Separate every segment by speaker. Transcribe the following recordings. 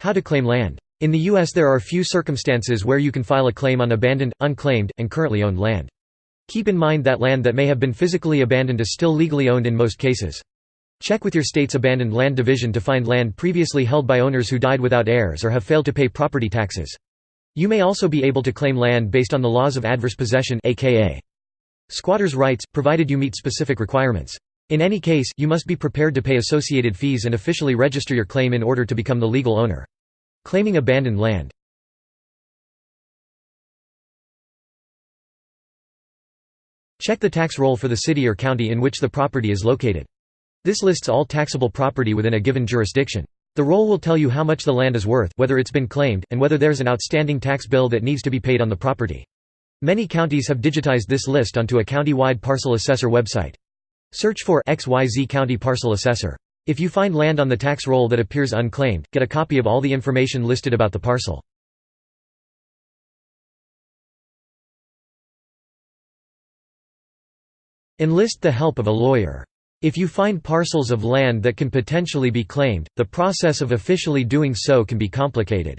Speaker 1: How to claim land. In the U.S. there are few circumstances where you can file a claim on abandoned, unclaimed, and currently owned land. Keep in mind that land that may have been physically abandoned is still legally owned in most cases. Check with your state's abandoned land division to find land previously held by owners who died without heirs or have failed to pay property taxes. You may also be able to claim land based on the laws of adverse possession, aka squatters' rights, provided you meet specific requirements. In any case, you must be prepared to pay associated fees and officially register your claim in order to become the legal owner. Claiming abandoned land. Check the tax roll for the city or county in which the property is located. This lists all taxable property within a given jurisdiction. The roll will tell you how much the land is worth, whether it's been claimed, and whether there's an outstanding tax bill that needs to be paid on the property. Many counties have digitized this list onto a county-wide parcel assessor website. Search for XYZ County Parcel Assessor. If you find land on the tax roll that appears unclaimed, get a copy of all the information listed about the parcel. Enlist the help of a lawyer. If you find parcels of land that can potentially be claimed, the process of officially doing so can be complicated.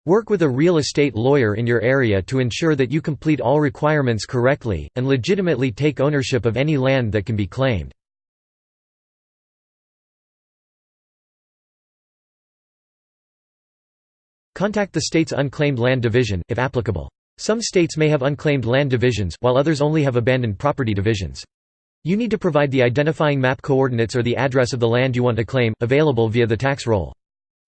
Speaker 1: Work with a real estate lawyer in your area to ensure that you complete all requirements correctly, and legitimately take ownership of any land that can be claimed. Contact the state's Unclaimed Land Division, if applicable. Some states may have unclaimed land divisions, while others only have abandoned property divisions. You need to provide the identifying map coordinates or the address of the land you want to claim, available via the tax roll.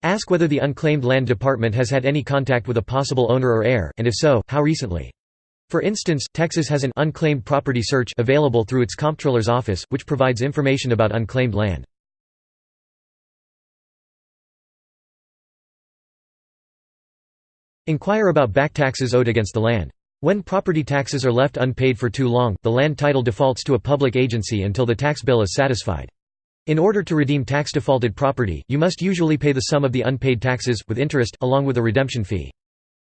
Speaker 1: Ask whether the Unclaimed Land Department has had any contact with a possible owner or heir, and if so, how recently. For instance, Texas has an Unclaimed Property Search available through its Comptroller's Office, which provides information about unclaimed land. Inquire about back taxes owed against the land. When property taxes are left unpaid for too long, the land title defaults to a public agency until the tax bill is satisfied. In order to redeem tax-defaulted property, you must usually pay the sum of the unpaid taxes, with interest, along with a redemption fee.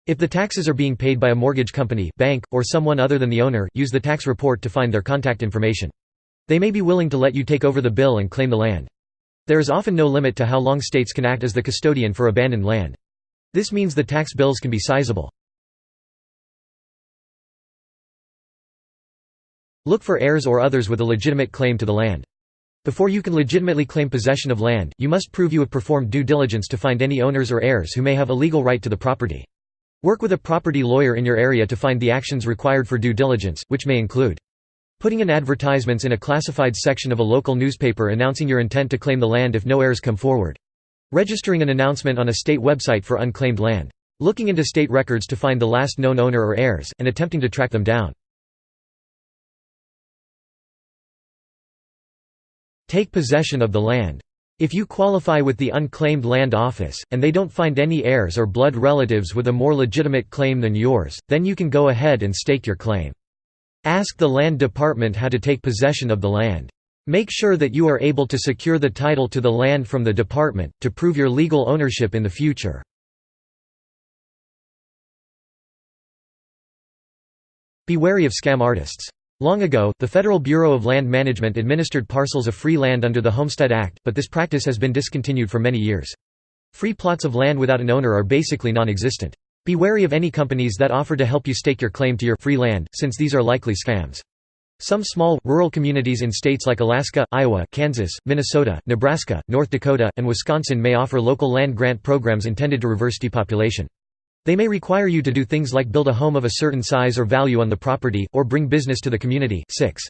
Speaker 1: If the taxes are being paid by a mortgage company, bank, or someone other than the owner, use the tax report to find their contact information. They may be willing to let you take over the bill and claim the land. There is often no limit to how long states can act as the custodian for abandoned land. This means the tax bills can be sizable. Look for heirs or others with a legitimate claim to the land. Before you can legitimately claim possession of land, you must prove you have performed due diligence to find any owners or heirs who may have a legal right to the property. Work with a property lawyer in your area to find the actions required for due diligence, which may include putting in advertisements in a classified section of a local newspaper announcing your intent to claim the land if no heirs come forward. Registering an announcement on a state website for unclaimed land. Looking into state records to find the last known owner or heirs, and attempting to track them down. Take possession of the land. If you qualify with the Unclaimed Land Office, and they don't find any heirs or blood relatives with a more legitimate claim than yours, then you can go ahead and stake your claim. Ask the Land Department how to take possession of the land. Make sure that you are able to secure the title to the land from the department, to prove your legal ownership in the future. Be wary of scam artists. Long ago, the Federal Bureau of Land Management administered parcels of free land under the Homestead Act, but this practice has been discontinued for many years. Free plots of land without an owner are basically non-existent. Be wary of any companies that offer to help you stake your claim to your free land, since these are likely scams. Some small, rural communities in states like Alaska, Iowa, Kansas, Minnesota, Nebraska, North Dakota, and Wisconsin may offer local land grant programs intended to reverse depopulation. They may require you to do things like build a home of a certain size or value on the property, or bring business to the community. 6.